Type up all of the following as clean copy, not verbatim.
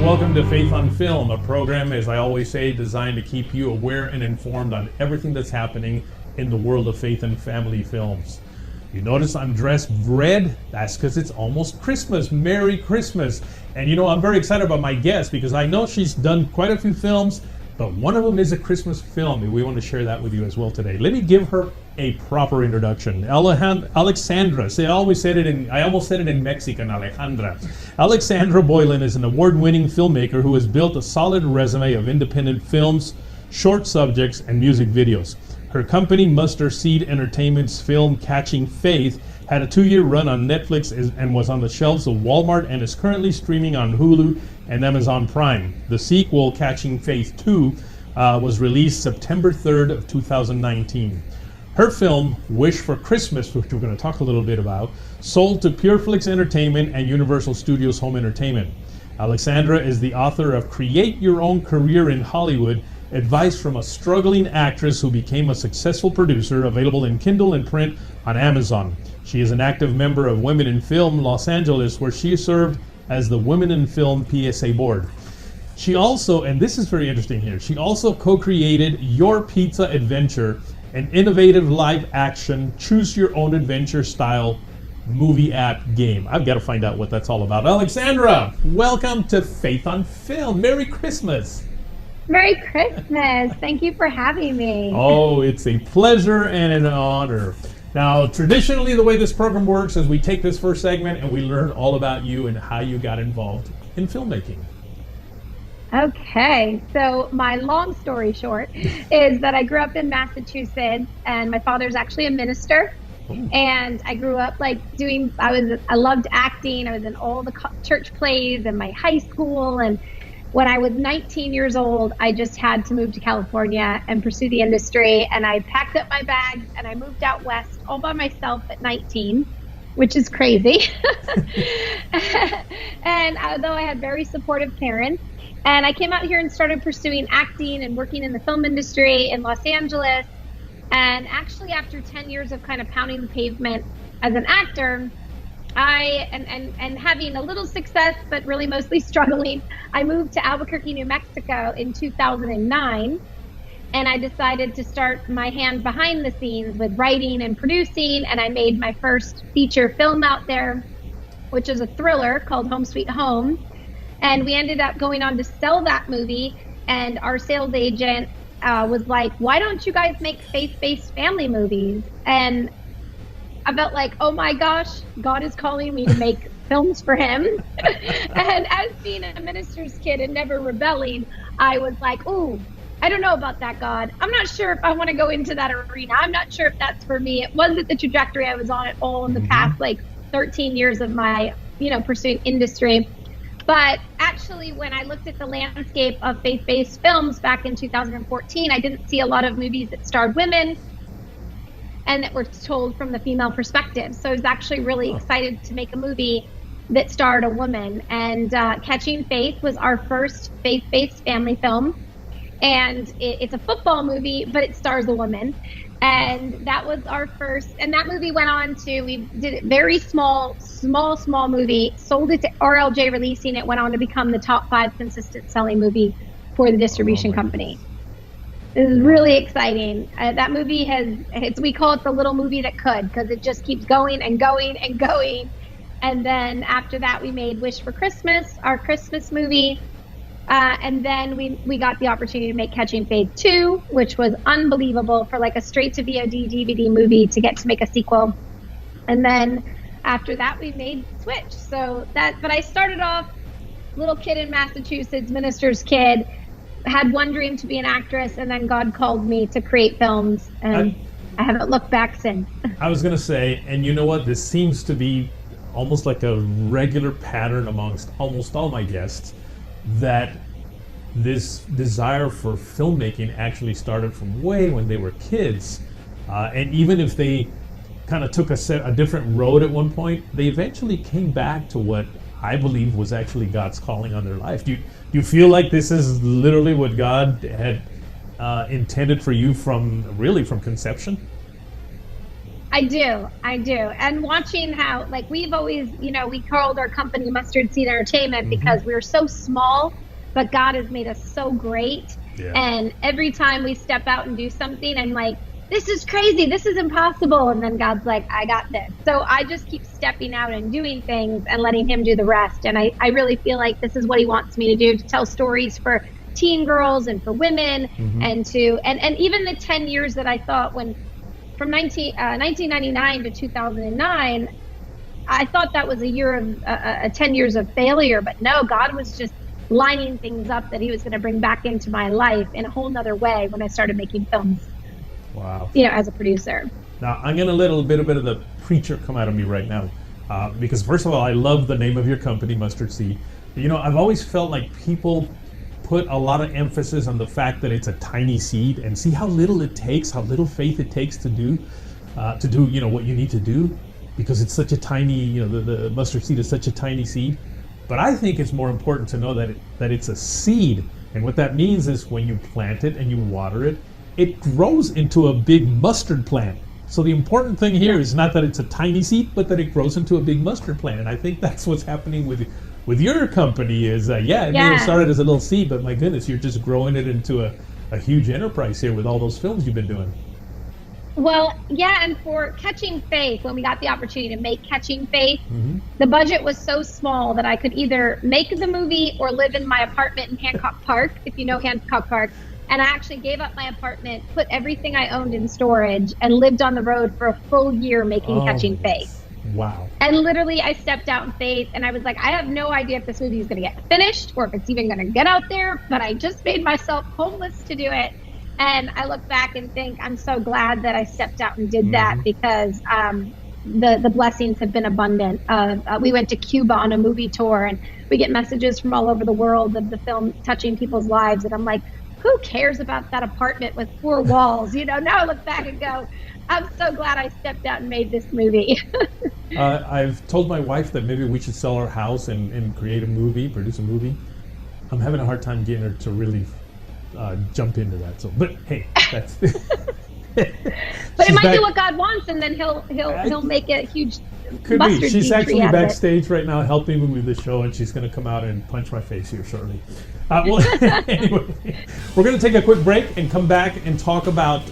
and welcome to Faith on Film, a program, as I always say, designed to keep you aware and informed on everything that's happening in the world of faith and family films. You notice I'm dressed red? That's because it's almost Christmas. Merry Christmas. And you know, I'm very excited about my guest because I know she's done quite a few films, but one of them is a Christmas film, and we want to share that with you as well today. Let me give her a proper introduction. Alexandra, I almost said it in Mexican, Alejandra. Alexandra Boylan is an award-winning filmmaker who has built a solid resume of independent films, short subjects, and music videos. Her company, Mustard Seed Entertainment's film Catching Faith, had a 2-year run on Netflix and was on the shelves of Walmart and is currently streaming on Hulu and Amazon Prime. The sequel, Catching Faith 2, was released September 3rd of 2019. Her film, Wish for Christmas, which we're going to talk a little bit about, sold to Flix Entertainment and Universal Studios Home Entertainment. Alexandra is the author of Create Your Own Career in Hollywood, advice from a struggling actress who became a successful producer, available in Kindle and print on Amazon. She is an active member of Women in Film Los Angeles, where she served as the Women in Film PSA board. She also, and this is very interesting here, she also co-created Your Pizza Adventure, an innovative live-action, choose-your-own-adventure style movie app game. I've got to find out what that's all about. Alexandra, welcome to Faith on Film. Merry Christmas. Merry Christmas. Thank you for having me. Oh, it's a pleasure and an honor. Now, traditionally, the way this program works is we take this first segment and we learn all about you and how you got involved in filmmaking. Okay, so my long story short is that I grew up in Massachusetts, and my father's actually a minister. And I grew up I loved acting. I was in all the church plays in my high school. And when I was 19 years old, I just had to move to California and pursue the industry. And I packed up my bags and I moved out west all by myself at 19, which is crazy. And although I had very supportive parents, and I came out here and started pursuing acting and working in the film industry in Los Angeles. And actually, after 10 years of kind of pounding the pavement as an actor, and having a little success, but really mostly struggling, I moved to Albuquerque, New Mexico in 2009. And I decided to start my hand behind the scenes with writing and producing. And I made my first feature film out there, which is a thriller called Home Sweet Home. And we ended up going on to sell that movie. And our sales agent was like, why don't you guys make faith-based family movies? And I felt like, oh my gosh, God is calling me to make films for him. And as being a minister's kid and never rebelling, I was like, ooh, I don't know about that, God. I'm not sure if I want to go into that arena. I'm not sure if that's for me. It wasn't the trajectory I was on at all in the past, 13 years of my, pursuing industry. But actually, when I looked at the landscape of faith-based films back in 2014, I didn't see a lot of movies that starred women and that were told from the female perspective. So I was actually really excited to make a movie that starred a woman. And Catching Faith was our first faith-based family film. And it's a football movie, but it stars a woman. And that was our first, and that movie went on to, we did a very small movie, sold it to RLJ Releasing. It went on to become the top 5 consistent selling movie for the distribution company. It was really exciting. That movie we call it the little movie that could, because it just keeps going and going and going. And then after that, we made Wish for Christmas, our Christmas movie. And then we got the opportunity to make Catching Faith 2, which was unbelievable for like a straight to VOD DVD movie to get to make a sequel. And then after that, we made Switch. But I started off little kid in Massachusetts, minister's kid, had one dream to be an actress, and then God called me to create films, and I haven't looked back since. I was going to say, and you know what, this seems to be almost like a regular pattern amongst almost all my guests, that this desire for filmmaking actually started from way when they were kids. And even if they kind of took a different road at one point, they eventually came back to what I believe was actually God's calling on their life. Do you feel like this is literally what God had intended for you from conception? I do. And watching how, like, we've always, we called our company Mustard Seed Entertainment because we were so small, but God has made us so great. Yeah. And every time we step out and do something, I'm like, this is crazy, this is impossible. And then God's like, I got this. So I just keep stepping out and doing things and letting him do the rest. And I really feel like this is what he wants me to do, to tell stories for teen girls and for women, and even the 10 years that I thought from 1999 to 2009, I thought that was a year of 10 years of failure. But no, God was just lining things up that he was going to bring back into my life in a whole nother way when I started making films. Wow. As a producer. Now, I'm going to let a bit of the preacher come out of me right now. Because first of all, I love the name of your company, Mustard Seed. I've always felt like people put a lot of emphasis on the fact that it's a tiny seed, and see how little it takes, how little faith it takes to do what you need to do, because it's such a tiny, the mustard seed is such a tiny seed. But I think it's more important to know that it's a seed, and what that means is when you plant it and you water it, it grows into a big mustard plant. So the important thing here is not that it's a tiny seed, but that it grows into a big mustard plant. And I think that's what's happening with your company is, it may have started as a little seed, but my goodness, you're just growing it into a huge enterprise here with all those films you've been doing. Well, yeah, and for Catching Faith, when we got the opportunity to make Catching Faith, the budget was so small that I could either make the movie or live in my apartment in Hancock Park, if you know Hancock Park. And I actually gave up my apartment, put everything I owned in storage, and lived on the road for a full year making Catching Faith. Wow. And literally, I stepped out in faith, and I was like, I have no idea if this movie is going to get finished or if it's even going to get out there, but I just made myself homeless to do it. And I look back and think I'm so glad that I stepped out and did that, because the blessings have been abundant. We went to Cuba on a movie tour, and we get messages from all over the world of the film touching people's lives. And I'm like, who cares about that apartment with 4 walls? Now I look back and go, I'm so glad I stepped out and made this movie. I've told my wife that maybe we should sell our house and create a movie, produce a movie. I'm having a hard time getting her to really jump into that. So, but hey, that's. But it might be what God wants, and then he'll make a huge. Could be. She's actually backstage right now helping me with the show, and she's going to come out and punch my face here shortly. Anyway, we're going to take a quick break and come back and talk about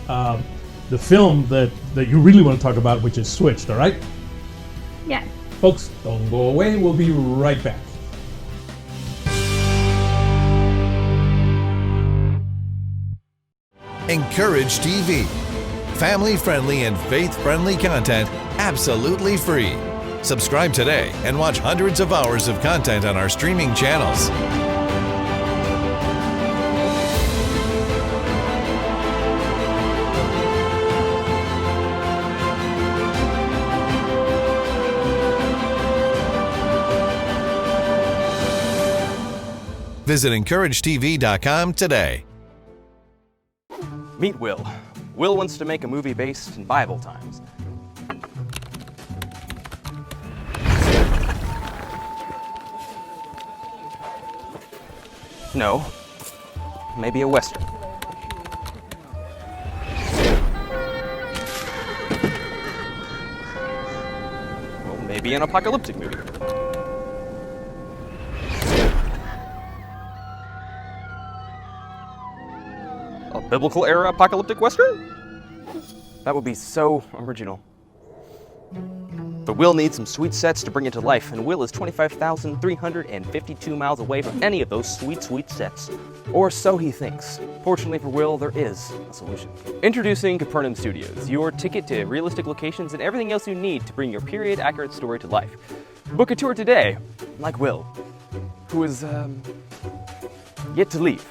the film that you really want to talk about, which is Switched, all right? Yes. Folks, don't go away. We'll be right back. Encourage TV. Family-friendly and faith-friendly content absolutely free. Subscribe today and watch hundreds of hours of content on our streaming channels. Visit encouragetv.com today. Meet Will. Will wants to make a movie based in Bible times. No, maybe a Western. Well, maybe an apocalyptic movie. A biblical era apocalyptic Western? That would be so original. But Will needs some sweet sets to bring it to life, and Will is 25,352 miles away from any of those sweet sets. Or so he thinks. Fortunately for Will, there is a solution. Introducing Capernaum Studios, your ticket to realistic locations and everything else you need to bring your period-accurate story to life. Book a tour today, like Will, who is, yet to leave.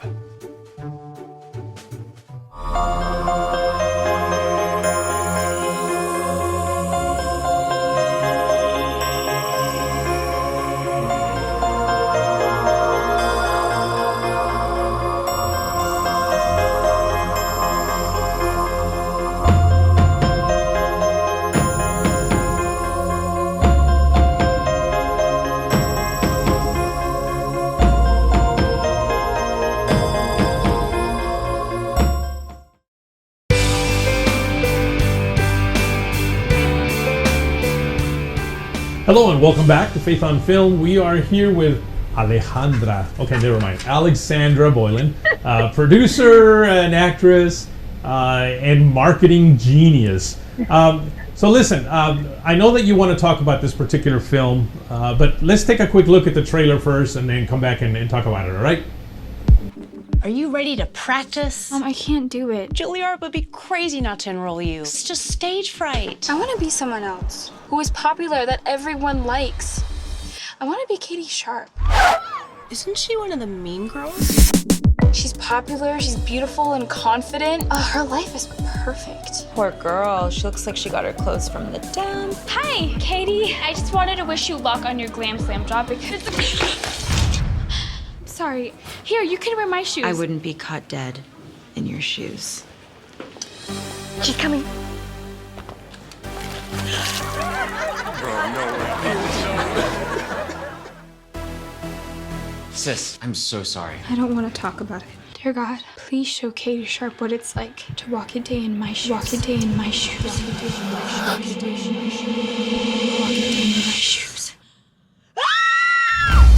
Hello and welcome back to Faith on Film. We are here with Alexandra Boylan, producer and actress and marketing genius. So listen, I know that you want to talk about this particular film, but let's take a quick look at the trailer first and then come back and talk about it, all right? Are you ready to practice? I can't do it. Juilliard would be crazy not to enroll you. It's just stage fright. I want to be someone else who is popular that everyone likes. I want to be Katie Sharp. Isn't she one of the mean girls? She's popular, she's beautiful and confident. Her life is perfect. Poor girl, she looks like she got her clothes from the dump. Hi, Katie. I just wanted to wish you luck on your Glam Slam job because... Sorry. Here, you can wear my shoes. I wouldn't be caught dead in your shoes. She's coming. Sis, I'm so sorry. I don't want to talk about it. Dear God, please show Katie Sharp what it's like to walk a day in my shoes. Walk a day in my shoes. Walk a day in my shoes. Walk a day in my shoes.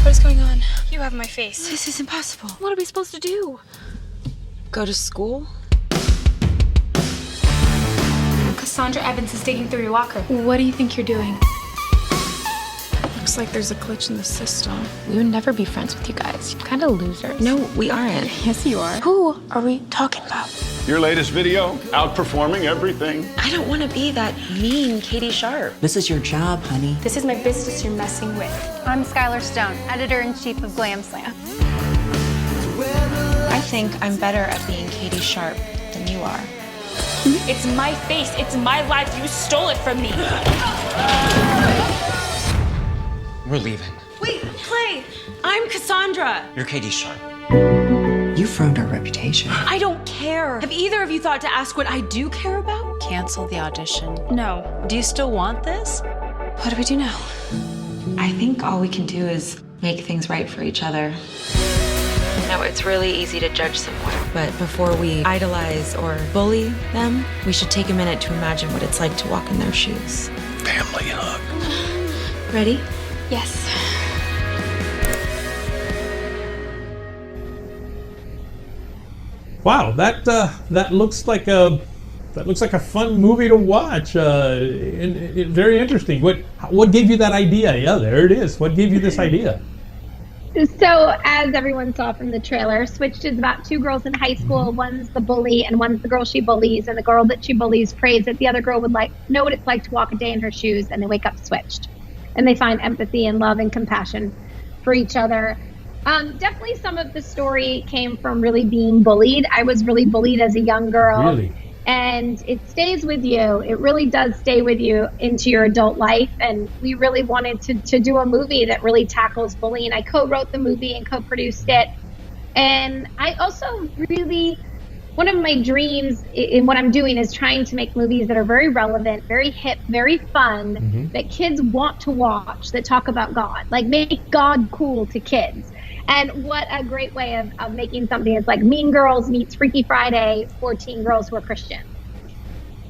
What is going on? You have my face. This is impossible. What are we supposed to do? Go to school? Cassandra Evans is digging through your locker. What do you think you're doing? Looks like there's a glitch in the system. We would never be friends with you guys. You're kind of losers. No, we aren't. Yes, you are. Who are we talking about? Your latest video, outperforming everything. I don't want to be that mean Katie Sharp. This is your job, honey. This is my business you're messing with. I'm Skylar Stone, editor-in-chief of Glam Slam. I think I'm better at being Katie Sharp than you are. It's my face. It's my life. You stole it from me. We're leaving. Wait, Clay! I'm Cassandra! You're Katie Sharp. You've ruined our reputation. I don't care. Have either of you thought to ask what I do care about? Cancel the audition. No. Do you still want this? What do we do now? I think all we can do is make things right for each other. You know, it's really easy to judge someone, but before we idolize or bully them, we should take a minute to imagine what it's like to walk in their shoes. Family hug. Ready? Yes. Wow, that looks like a fun movie to watch. And very interesting. What gave you that idea? Yeah, there it is. What gave you this idea? So, as everyone saw from the trailer, Switched is about two girls in high school. One's the bully, and one's the girl she bullies. And the girl that she bullies prays that the other girl would know what it's like to walk a day in her shoes, and they wake up switched. And they find empathy and love and compassion for each other. Definitely some of the story came from really being bullied. I was really bullied as a young girl. Really? And it stays with you. It really does stay with you into your adult life. And we really wanted to do a movie that really tackles bullying. I co-wrote the movie and co-produced it. And I also really, one of my dreams in what I'm doing is trying to make movies that are very relevant, very hip, very fun, that kids want to watch, that talk about God, like make God cool to kids. And what a great way of making something that's like Mean Girls meets Freaky Friday for teen girls who are Christian.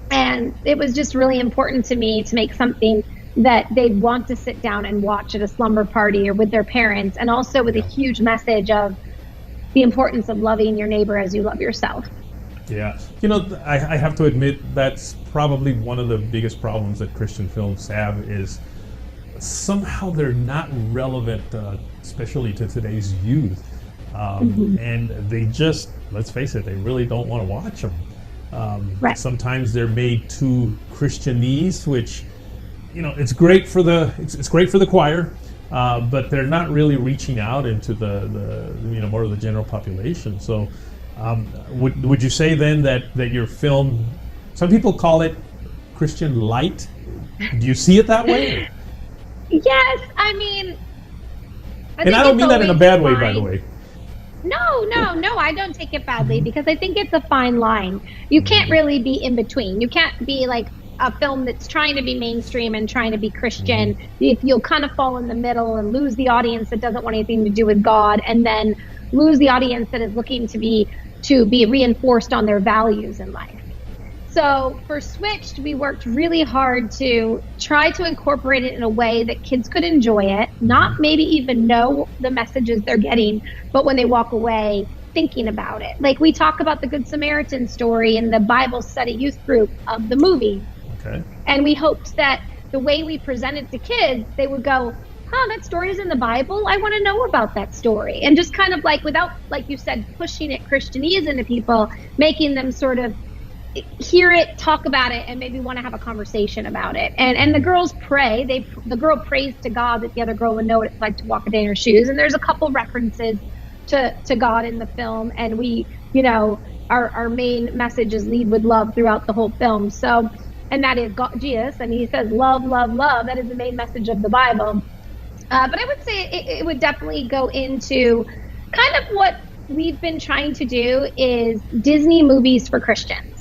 And it was just really important to me to make something that they'd want to sit down and watch at a slumber party or with their parents, and also with a huge message of the importance of loving your neighbor as you love yourself. Yeah. You know, I have to admit that's probably one of the biggest problems that Christian films have is somehow they're not relevant, especially to today's youth. And they just, let's face it, they really don't want to watch them. Right. Sometimes they're made too Christianese, which, you know, it's great for the choir, but they're not really reaching out into the more of the general population. So would you say then that your film, some people call it Christian light? Do you see it that way? Yes, I mean, I don't mean that in a bad way, by the way. No, I don't take it badly because I think it's a fine line. You can't really be in between. You can't be like a film that's trying to be mainstream and trying to be Christian. If you'll kind of fall in the middle and lose the audience that doesn't want anything to do with God, and then lose the audience that is looking to be reinforced on their values in life. So So for Switched, we worked really hard to try to incorporate it in a way that kids could enjoy it, not maybe even know the messages they're getting, but when they walk away, thinking about it. Like we talk about the Good Samaritan story in the Bible study youth group of the movie. Okay. And we hoped that the way we presented to kids, they would go, that story is in the Bible. I want to know about that story. And just kind of like, without, like you said, pushing it Christianese into people, making them sort of hear it, talk about it, and maybe want to have a conversation about it. And the girls pray. The girl prays to God that the other girl would know what it's like to walk a day in her shoes. And there's a couple references to God in the film. And we, our main message is lead with love throughout the whole film. So, and that is God, Jesus. And he says, love, love, love. That is the main message of the Bible. But I would say it would definitely go into kind of what we've been trying to do is Disney movies for Christians.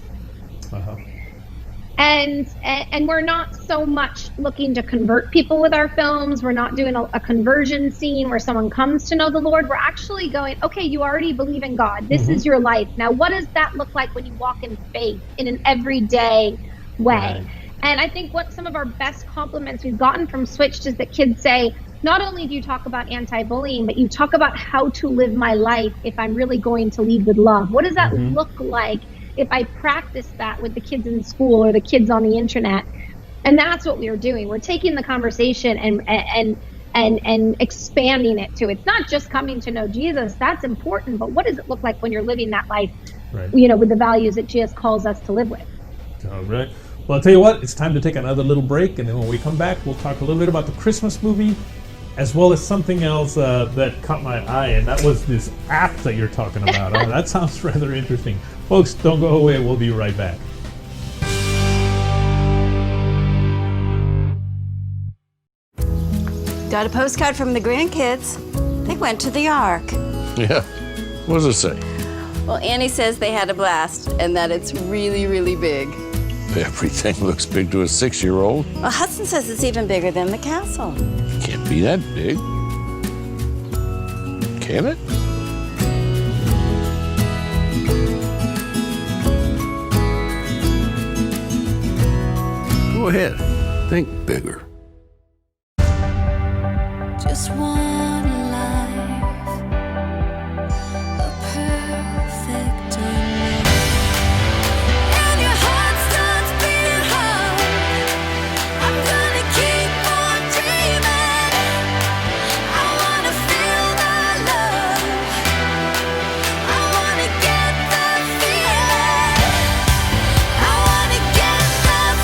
Uh-huh. And we're not so much looking to convert people with our films. We're not doing a conversion scene where someone comes to know the Lord. We're actually going, okay, you already believe in God. This is your life. Now, what does that look like when you walk in faith in an everyday way? Right. And I think what some of our best compliments we've gotten from Switched is that kids say, not only do you talk about anti-bullying, but you talk about how to live my life if I'm really going to lead with love. What does that look like if I practice that with the kids in school or the kids on the internet? And that's what we are doing. We're taking the conversation and expanding it to, it's not just coming to know Jesus. That's important, but what does it look like when you're living that life, right, with the values that Jesus calls us to live with? All right. Well, I'll tell you what, it's time to take another little break, and then when we come back, we'll talk a little bit about the Christmas movie, as well as something else that caught my eye, and that was this app that you're talking about. That sounds rather interesting. Folks, don't go away. We'll be right back. Got a postcard from the grandkids. They went to the Ark. Yeah. What does it say? Well, Annie says they had a blast and that it's really, really big. Everything looks big to a 6-year-old. Well, Hudson says it's even bigger than the castle. Can't be that big. Can it? Go ahead. Think bigger. Just one life, a perfect day. And your heart starts beating hard. I'm gonna keep on dreaming. I wanna feel that love. I wanna get that feeling. I wanna get that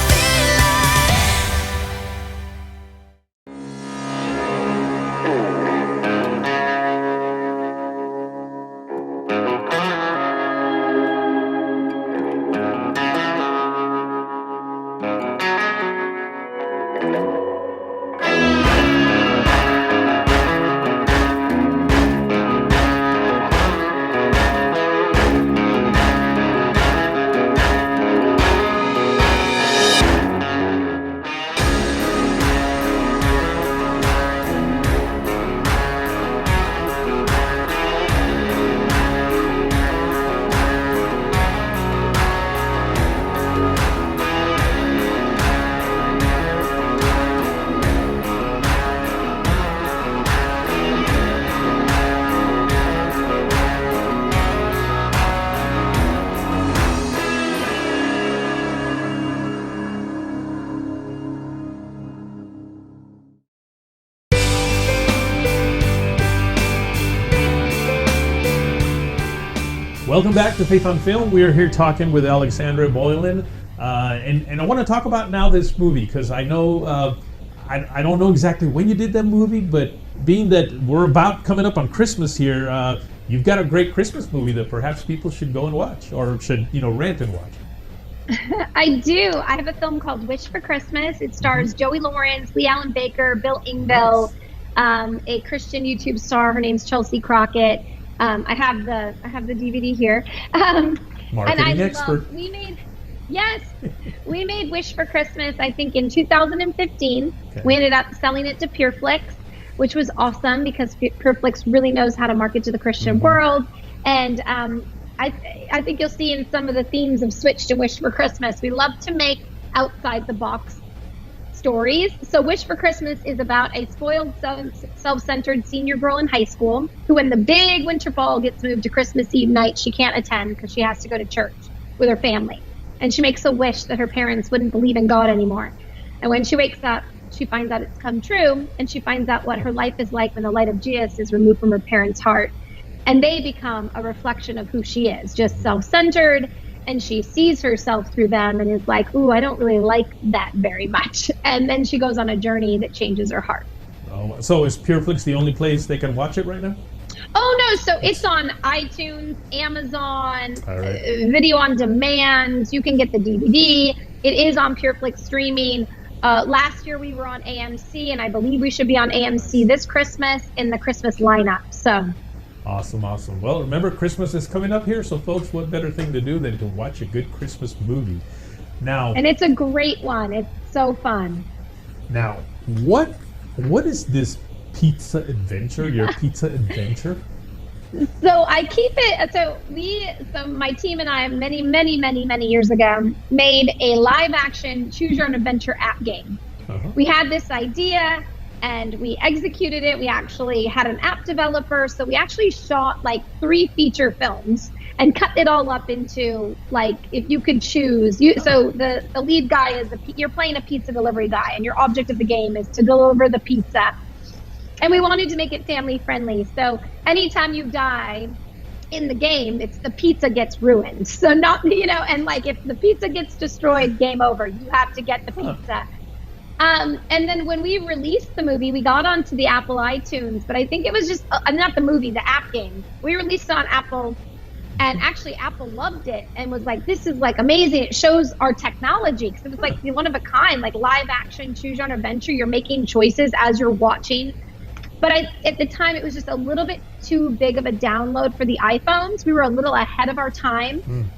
Welcome back to Faith on Film. We are here talking with Alexandra Boylan, and I want to talk about now this movie because I know I don't know exactly when you did that movie, but being that we're coming up on Christmas here, you've got a great Christmas movie that perhaps people should go and watch or should rent and watch. I do. I have a film called Wish for Christmas. It stars Joey Lawrence, Lee Allen Baker, Bill Engvall, a Christian YouTube star. Her name's Chelsea Crockett. I have the DVD here. Marketing expert. We made Wish for Christmas, I think, in 2015. Okay. We ended up selling it to Flix, which was awesome because Flix really knows how to market to the Christian world. And I think you'll see in some of the themes of Switch to Wish for Christmas, we love to make outside the box stories. So Wish for Christmas is about a spoiled, self-centered senior girl in high school who, when the big winter ball gets moved to Christmas Eve night, she can't attend because she has to go to church with her family. And she makes a wish that her parents wouldn't believe in God anymore. And when she wakes up, she finds out it's come true, and she finds out what her life is like when the light of Jesus is removed from her parents' heart. And they become a reflection of who she is, just self-centered, and she sees herself through them and is like, ooh, I don't really like that very much. And then she goes on a journey that changes her heart. Oh, so is PureFlix the only place they can watch it right now? Oh, no. So it's on iTunes, Amazon, All right. video on demand. You can get the DVD. It is on PureFlix streaming. Last year we were on AMC, and I believe we should be on AMC this Christmas in the Christmas lineup. So Awesome, awesome. Well, remember, Christmas is coming up here, so folks, what better thing to do than to watch a good Christmas movie? Now, and it's a great one. It's so fun. Now, what is this pizza adventure? Your pizza adventure? So I keep it. So my team and I, many years ago, made a live-action Choose Your Own Adventure app game. We had this idea, and we executed it. We actually had an app developer, so we actually shot like 3 feature films and cut it all up into, like, if you could choose. So the lead guy is you're playing a pizza delivery guy, and your object of the game is to deliver the pizza. And we wanted to make it family friendly. So anytime you die in the game, it's the pizza gets ruined. So not, and like if the pizza gets destroyed, game over. You have to get the pizza. And then when we released the movie, we got onto the Apple iTunes, but I think it was just, not the movie, the app game. We released it on Apple, and actually Apple loved it and was like, this is like amazing. It shows our technology. Because it was like one of a kind, like live action, choose your own adventure. You're making choices as you're watching. But at the time, it was just a little bit too big of a download for the iPhones. We were a little ahead of our time.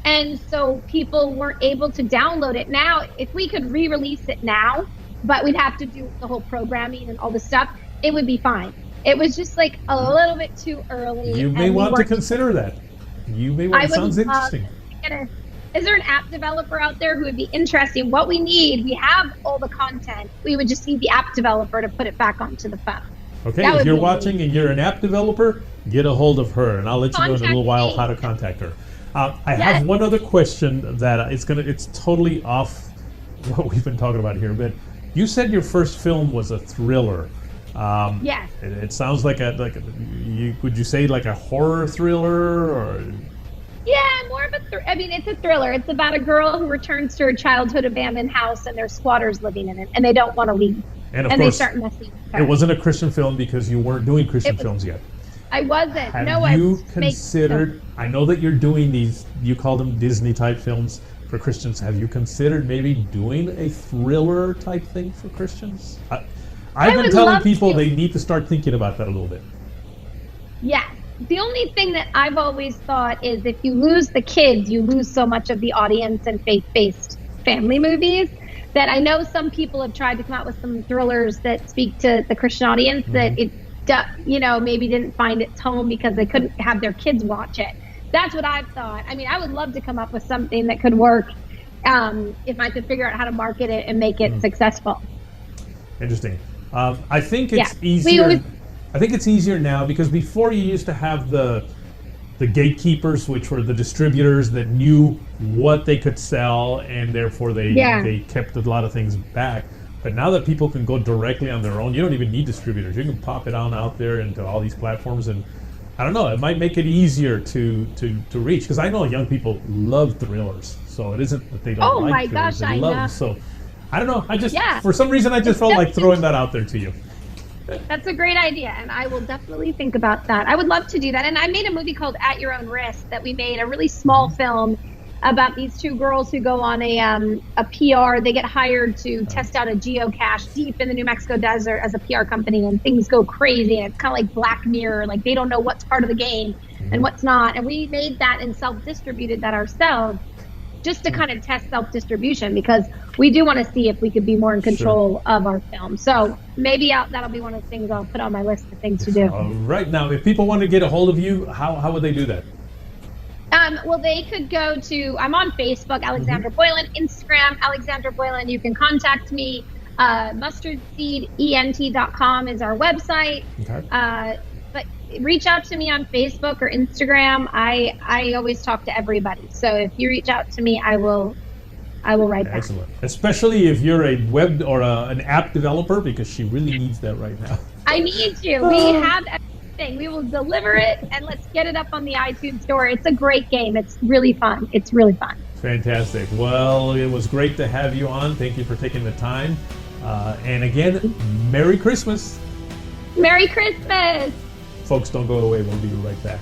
And so people weren't able to download it. Now, if we could re-release it now, but we'd have to do the whole programming and all the stuff, it would be fine. It was just like a little bit too early. You may want to consider that. You may want. It sounds interesting. Is there an app developer out there who would be interested? What we need, we have all the content. We would just need the app developer to put it back onto the phone. Okay, if you're watching and you're an app developer, get a hold of her, and I'll let you know in a little while how to contact her. I have one other question that it's totally off what we've been talking about here, but you said your first film was a thriller. Yes. It sounds like would you say like a horror thriller or? Yeah, more of a it's a thriller. It's about a girl who returns to her childhood abandoned house, and there's squatters living in it, and they don't want to leave. And of course, they start messing with her. It wasn't a Christian film because you weren't doing Christian films yet. I wasn't. Have you considered, I know that you're doing these, you call them Disney type films for Christians. Have you considered maybe doing a thriller type thing for Christians? I've been telling people they need to start thinking about that a little bit. Yeah. The only thing that I've always thought is if you lose the kids, you lose so much of the audience in faith-based family movies. That I know some people have tried to come out with some thrillers that speak to the Christian audience that it, maybe didn't find its home because they couldn't have their kids watch it. That's what I've thought. I mean, I would love to come up with something that could work if I could figure out how to market it and make it successful. Interesting. I think it's easier. I think it's easier now because before you used to have the gatekeepers, which were the distributors that knew what they could sell, and therefore they kept a lot of things back. But now that people can go directly on their own, you don't even need distributors. You can pop it on out there into all these platforms, and I don't know, it might make it easier to reach. Because I know young people love thrillers, so it isn't that they don't like thrillers. They love them. So I don't know. I just for some reason I just felt like throwing that out there to you. That's a great idea, and I will definitely think about that. I would love to do that. And I made a movie called At Your Own Risk that we made, a really small film about these 2 girls who go on a PR. They get hired to test out a geocache deep in the New Mexico desert as a PR company, and things go crazy. And it's kind of like Black Mirror, like they don't know what's part of the game and what's not. And we made that and self-distributed that ourselves just to kind of test self-distribution because we do want to see if we could be more in control of our film. So maybe that'll be one of the things I'll put on my list of things to do. Right now, if people want to get a hold of you, how would they do that? Well, they could go to, I'm on Facebook, Alexandra Boylan, Instagram, Alexandra Boylan. You can contact me. Mustardseedent.com is our website. Okay. But reach out to me on Facebook or Instagram. I always talk to everybody. So if you reach out to me, I will write back. Excellent. Especially if you're a web or an app developer, because she really needs that right now. I need you. We have everything. We will deliver it, and let's get it up on the iTunes store. It's a great game. It's really fun. It's really fun. Fantastic. Well, it was great to have you on. Thank you for taking the time. And again, Merry Christmas. Merry Christmas. Folks, don't go away. We'll be right back.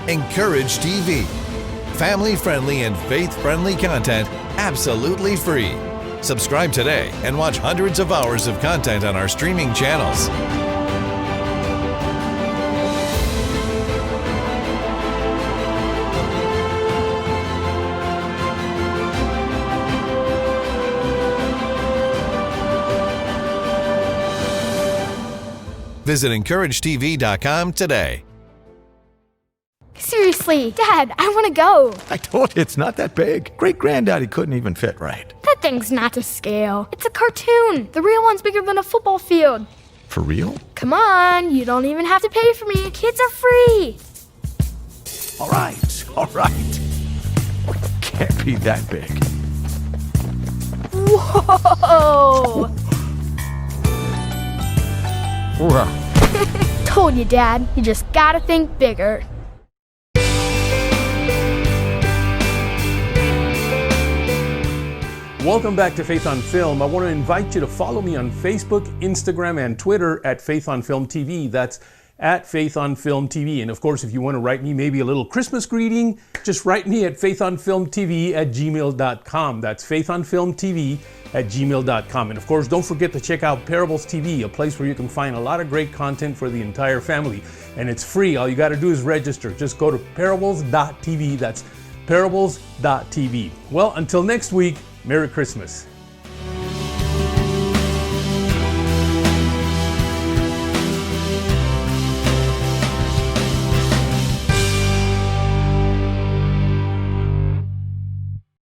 Encourage TV. Family-friendly and faith-friendly content absolutely free. Subscribe today and watch hundreds of hours of content on our streaming channels. Visit encouragetv.com today. Seriously, Dad, I want to go. I told you it's not that big. Great-granddaddy couldn't even fit right. That thing's not to scale. It's a cartoon. The real one's bigger than a football field. For real? Come on, you don't even have to pay for me. Kids are free. All right. Can't be that big. Whoa! Wow. Told you, Dad. You just gotta think bigger. Welcome back to Faith on Film. I want to invite you to follow me on Facebook, Instagram, and Twitter at Faith on Film TV. That's at Faith on Film TV. And of course, if you want to write me maybe a little Christmas greeting, just write me at faithonfilmtv@gmail.com. That's faithonfilmtv@gmail.com. And of course, don't forget to check out Parables TV, a place where you can find a lot of great content for the entire family. And it's free. All you got to do is register. Just go to parables.tv. That's parables.tv. Well, until next week, Merry Christmas.